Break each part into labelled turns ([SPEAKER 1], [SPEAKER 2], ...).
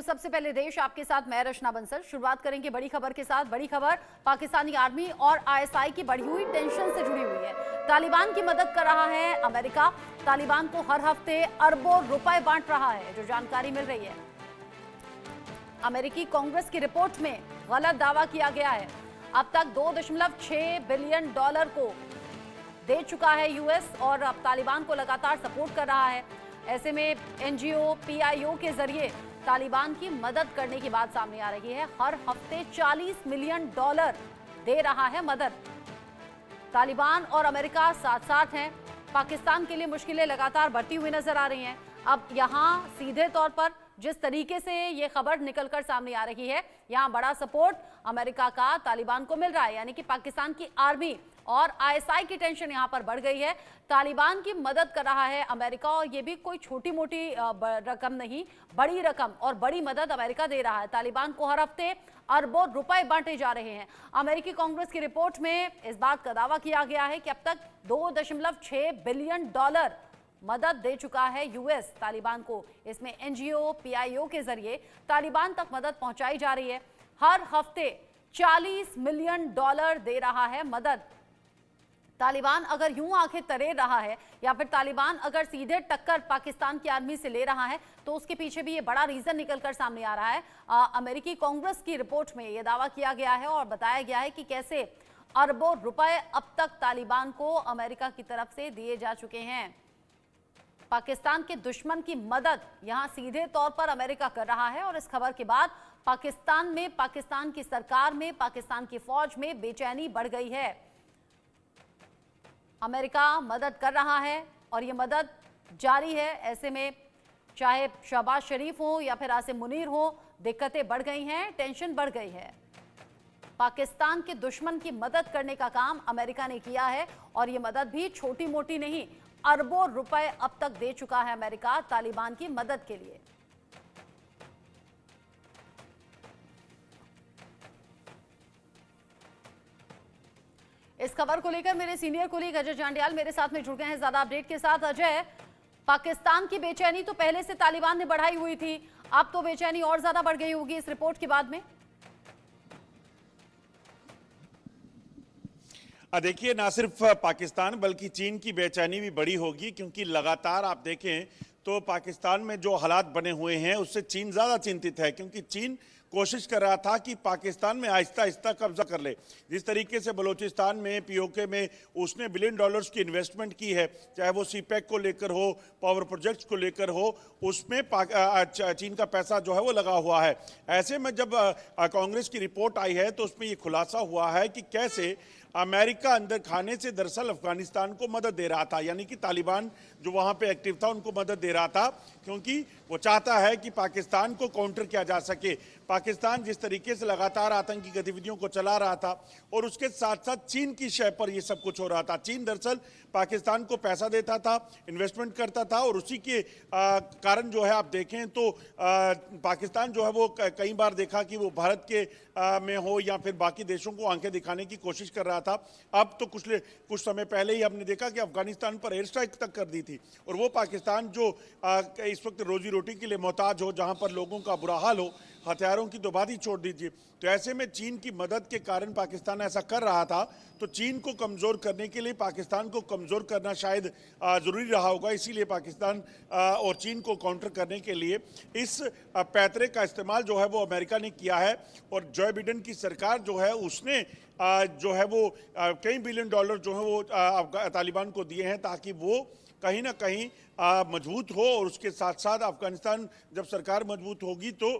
[SPEAKER 1] सबसे पहले देश आपके साथ मैं रचना बंसल। शुरुआत करेंगे बड़ी खबर के साथ। बड़ी खबर पाकिस्तानी आर्मी और आईएसआई की बढ़ी हुई टेंशन से जुड़ी हुई है। तालिबान की मदद कर रहा है अमेरिका। तालिबान को हर हफ्ते अरबों रुपए बांट रहा है, जो जानकारी मिल रही है। अमेरिकी कांग्रेस की रिपोर्ट में गलत दावा किया गया है। अब तक $2.6 बिलियन को दे चुका है यूएस और अब तालिबान को लगातार सपोर्ट कर रहा है। ऐसे में एनजीओ पीआईओ के जरिए तालिबान की मदद करने की बात सामने आ रही है। हर हफ्ते $40 मिलियन दे रहा है मदद। तालिबान और अमेरिका साथ साथ हैं। पाकिस्तान के लिए मुश्किलें लगातार बढ़ती हुई नजर आ रही हैं। अब यहां सीधे तौर पर जिस तरीके से ये खबर निकलकर सामने आ रही है, यहां बड़ा सपोर्ट अमेरिका का तालिबान को मिल रहा है, यानी कि पाकिस्तान की आर्मी और आईएसआई की टेंशन यहां पर बढ़ गई है। तालिबान की मदद कर रहा है अमेरिका और ये भी कोई छोटी मोटी रकम नहीं, बड़ी रकम और बड़ी मदद अमेरिका दे रहा है। तालिबान को हर हफ्ते अरबों रुपए बांटे जा रहे हैं। अमेरिकी कांग्रेस की रिपोर्ट में इस बात का दावा किया गया है कि अब तक $2.6 बिलियन मदद दे चुका है यूएस तालिबान को। इसमें एनजीओ पीआईओ के जरिए तालिबान तक मदद पहुंचाई जा रही है। हर हफ्ते $40 मिलियन दे रहा है मदद। तालिबान अगर यूं आंखें तरेर रहा है या फिर तालिबान अगर सीधे टक्कर पाकिस्तान की आर्मी से ले रहा है, तो उसके पीछे भी ये बड़ा रीजन निकलकर सामने आ रहा है। अमेरिकी कांग्रेस की रिपोर्ट में यह दावा किया गया है और बताया गया है कि कैसे अरबों रुपए अब तक तालिबान को अमेरिका की तरफ से दिए जा चुके हैं। पाकिस्तान के दुश्मन की मदद यहां सीधे तौर पर अमेरिका कर रहा है और इस खबर के बाद पाकिस्तान में, पाकिस्तान की सरकार में, पाकिस्तान की फौज में बेचैनी बढ़ गई है। अमेरिका मदद कर रहा है और ये मदद जारी है। ऐसे में चाहे शहबाज शरीफ हो या फिर आसिम मुनीर हो, दिक्कतें बढ़ गई हैं, टेंशन बढ़ गई है। पाकिस्तान के दुश्मन की मदद करने का काम अमेरिका ने किया है और ये मदद भी छोटी मोटी नहीं, अरबों रुपए अब तक दे चुका है अमेरिका तालिबान की मदद के लिए। इस खबर को लेकर मेरे सीनियर कोलीग अजय जांडियाल मेरे साथ में जुड़ गए हैं ज्यादा अपडेट के साथ। अजय, पाकिस्तान की बेचैनी तो पहले से तालिबान ने बढ़ाई हुई थी, अब तो बेचैनी और ज्यादा बढ़ गई होगी इस रिपोर्ट के बाद में।
[SPEAKER 2] देखिए, ना सिर्फ पाकिस्तान बल्कि चीन की बेचैनी भी बड़ी होगी, क्योंकि लगातार आप देखें तो पाकिस्तान में जो हालात बने हुए हैं उससे चीन ज़्यादा चिंतित है, क्योंकि चीन कोशिश कर रहा था कि पाकिस्तान में आहिस्ता आहिस्ता कब्जा कर ले। जिस तरीके से बलूचिस्तान में पीओके में उसने $बिलियन की इन्वेस्टमेंट की है, चाहे वो सीपैक को लेकर हो, पावर प्रोजेक्ट्स को लेकर हो, उसमें चीन का पैसा जो है वो लगा हुआ है। ऐसे में जब कांग्रेस की रिपोर्ट आई है तो उसमें ये खुलासा हुआ है कि कैसे अमेरिका अंदर खाने से दरअसल अफगानिस्तान को मदद दे रहा था, यानी कि तालिबान जो वहाँ पे एक्टिव था उनको मदद दे रहा था, क्योंकि वो चाहता है कि पाकिस्तान को काउंटर किया जा सके। पाकिस्तान जिस तरीके से लगातार आतंकी गतिविधियों को चला रहा था और उसके साथ साथ चीन की शय पर ये सब कुछ हो रहा था। चीन दरअसल पाकिस्तान को पैसा देता था, इन्वेस्टमेंट करता था और उसी के कारण जो है आप देखें तो पाकिस्तान जो है वो कई बार देखा कि वो भारत के में हो या फिर बाकी देशों को आंखें दिखाने की कोशिश कर रहा था। अब तो कुछ समय पहले ही हमने देखा कि अफगानिस्तान पर एयर स्ट्राइक तक कर दी थी, और वो पाकिस्तान जो इस वक्त रोजी रोटी के लिए मोहताज हो, जहां पर लोगों का बुरा हाल हो, हथियारों की तो बात ही छोड़ दीजिए। तो ऐसे में चीन की मदद के कारण पाकिस्तान ऐसा कर रहा था, तो चीन को कमज़ोर करने के लिए पाकिस्तान को कमज़ोर करना शायद ज़रूरी रहा होगा। इसीलिए पाकिस्तान और चीन को काउंटर करने के लिए इस पैतरे का इस्तेमाल जो है वो अमेरिका ने किया है। और जो बाइडेन की सरकार जो है उसने जो है वो कई $बिलियन जो है वो तालिबान को दिए हैं, ताकि वो कहीं ना कहीं मजबूत हो, और उसके साथ साथ अफगानिस्तान जब सरकार मजबूत होगी तो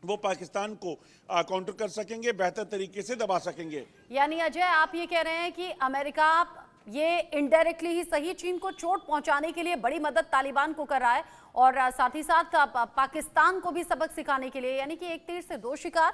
[SPEAKER 2] वो पाकिस्तान को काउंटर कर सकेंगे, बेहतर तरीके से दबा सकेंगे।
[SPEAKER 1] यानी अजय, आप ये कह रहे हैं कि अमेरिका ये इनडायरेक्टली ही सही चीन को चोट पहुंचाने के लिए बड़ी मदद तालिबान को कर रहा है और साथ ही साथ पाकिस्तान को भी सबक सिखाने के लिए, यानी कि एक तीर से दो शिकार।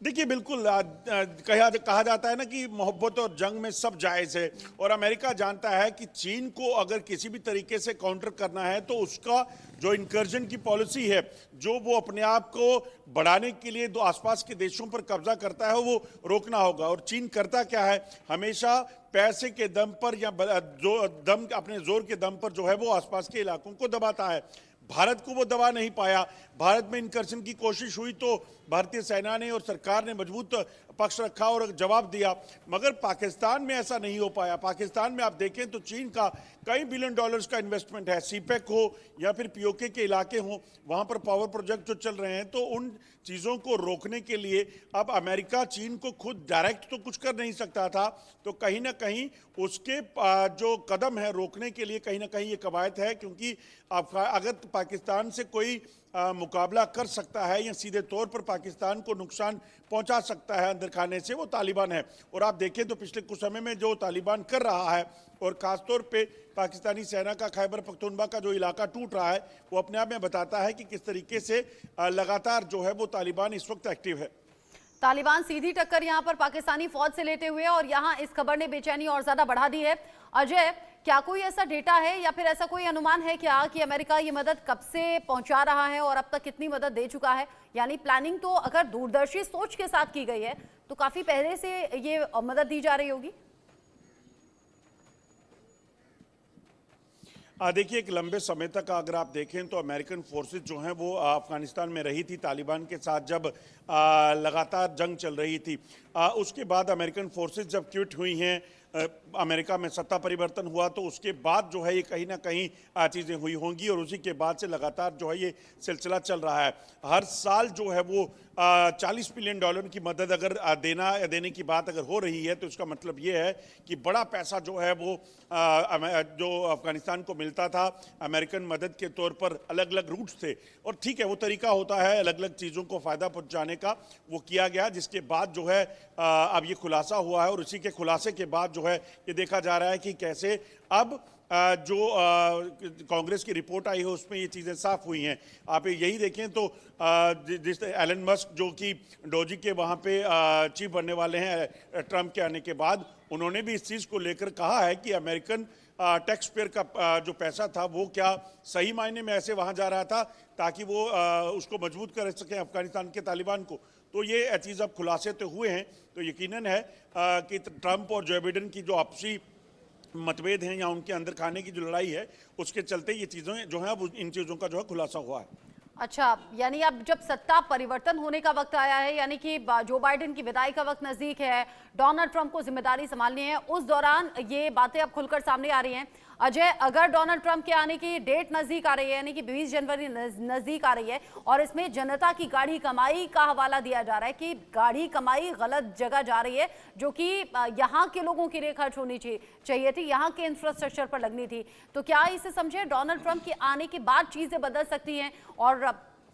[SPEAKER 2] देखिए बिल्कुल कहा जाता है ना कि मोहब्बत और जंग में सब जायज़ है और अमेरिका जानता है कि चीन को अगर किसी भी तरीके से काउंटर करना है तो उसका जो इनकर्जन की पॉलिसी है, जो वो अपने आप को बढ़ाने के लिए दो आसपास के देशों पर कब्जा करता है, वो रोकना होगा। और चीन करता क्या है, हमेशा पैसे के दम पर या अपने जोर के दम पर जो है वो आसपास के इलाकों को दबाता है। भारत को वो दबा नहीं पाया। भारत में इनकर्शन की कोशिश हुई तो भारतीय सेना ने और सरकार ने मजबूत पक्ष रखा और जवाब दिया, मगर पाकिस्तान में ऐसा नहीं हो पाया। पाकिस्तान में आप देखें तो चीन का कई बिलियन डॉलर्स का इन्वेस्टमेंट है, सीपेक हो या फिर पीओके के इलाके हों, वहाँ पर पावर प्रोजेक्ट जो चल रहे हैं, तो उन चीज़ों को रोकने के लिए अब अमेरिका चीन को खुद डायरेक्ट तो कुछ कर नहीं सकता था, तो कहीं ना कहीं उसके जो कदम है रोकने के लिए कहीं ना कहीं ये कवायद है, क्योंकि अगर पाकिस्तान से कोई मुकाबला कर सकता है या सीधे तौर पर पाकिस्तान को नुकसान पहुंचा सकता है अंदर खाने से, वो तालिबान है। और आप देखें तो पिछले कुछ समय में जो तालिबान कर रहा है, और ख़ासतौर पे पाकिस्तानी सेना का खैबर पख्तूनख्वा का जो इलाका टूट रहा है, वो अपने आप में बताता है कि किस तरीके से लगातार जो है वो तालिबान इस वक्त एक्टिव है।
[SPEAKER 1] तालिबान सीधी टक्कर यहां पर पाकिस्तानी फौज से लेते हुए, और यहां इस खबर ने बेचैनी और ज्यादा बढ़ा दी है। अजय, क्या कोई ऐसा डेटा है या फिर ऐसा कोई अनुमान है क्या कि अमेरिका ये मदद कब से पहुंचा रहा है और अब तक कितनी मदद दे चुका है? यानी प्लानिंग तो अगर दूरदर्शी सोच के साथ की गई है तो काफी पहले से ये मदद दी जा रही होगी।
[SPEAKER 2] देखिए, एक लंबे समय तक अगर आप देखें तो अमेरिकन फोर्सेस जो हैं वो अफगानिस्तान में रही थी तालिबान के साथ, जब लगातार जंग चल रही थी। उसके बाद अमेरिकन फोर्सेस जब क्विट हुई हैं, अमेरिका में सत्ता परिवर्तन हुआ, तो उसके बाद जो है ये कहीं ना कहीं चीज़ें हुई होंगी, और उसी के बाद से लगातार जो है ये सिलसिला चल रहा है। हर साल जो है वो 40 बिलियन डॉलर की मदद अगर देने की बात अगर हो रही है, तो इसका मतलब ये है कि बड़ा पैसा जो है वो जो अफगानिस्तान को मिलता था अमेरिकन मदद के तौर पर, अलग अलग रूट्स थे। और ठीक है, वो तरीका होता है अलग अलग चीज़ों को फ़ायदा पहुँचाने का, वो किया गया, जिसके बाद जो है अब ये खुलासा हुआ है। और इसी के खुलासे के बाद जो है ये देखा जा रहा है कि कैसे अब जो कांग्रेस की रिपोर्ट आई है उसमें ये चीज़ें साफ हुई हैं। आप यही देखें तो जिस एलन मस्क जो कि डोजी के वहाँ पे चीफ बनने वाले हैं ट्रंप के आने के बाद, उन्होंने भी इस चीज़ को लेकर कहा है कि अमेरिकन टैक्स पेयर का जो पैसा था वो क्या सही मायने में ऐसे वहाँ जा रहा था ताकि वो उसको मजबूत कर सकें अफगानिस्तान के तालिबान को। तो ये चीज़ अब खुलासे तो हुए हैं, तो यकीनन है कि ट्रंप और जो बाइडेन की जो आपसी मतभेद हैं या उनके अंदर खाने की जो लड़ाई है, उसके चलते ये चीज़ें जो हैं अब इन चीज़ों का जो है खुलासा हुआ है।
[SPEAKER 1] अच्छा, यानी अब जब सत्ता परिवर्तन होने का वक्त आया है, यानी कि जो बाइडेन की विदाई का वक्त नजदीक है, डोनाल्ड ट्रंप को जिम्मेदारी संभालनी है, उस दौरान ये बातें अब खुलकर सामने आ रही हैं। अजय, अगर डोनाल्ड ट्रंप के आने की डेट नजदीक आ रही है, यानी कि 20 जनवरी नजदीक आ रही है, और इसमें जनता की गाढ़ी कमाई का हवाला दिया जा रहा है कि गाढ़ी कमाई गलत जगह जा रही है, जो कि यहाँ के लोगों की रेखा छूनी चाहिए थी, यहाँ के इंफ्रास्ट्रक्चर पर लगनी थी, तो क्या इसे समझे डोनाल्ड ट्रंप के आने के बाद चीजें बदल सकती हैं और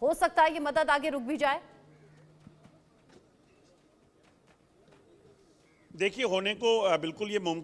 [SPEAKER 1] हो सकता है ये मदद आगे रुक भी जाए?
[SPEAKER 2] देखिए, होने को बिल्कुल ये मुमकिन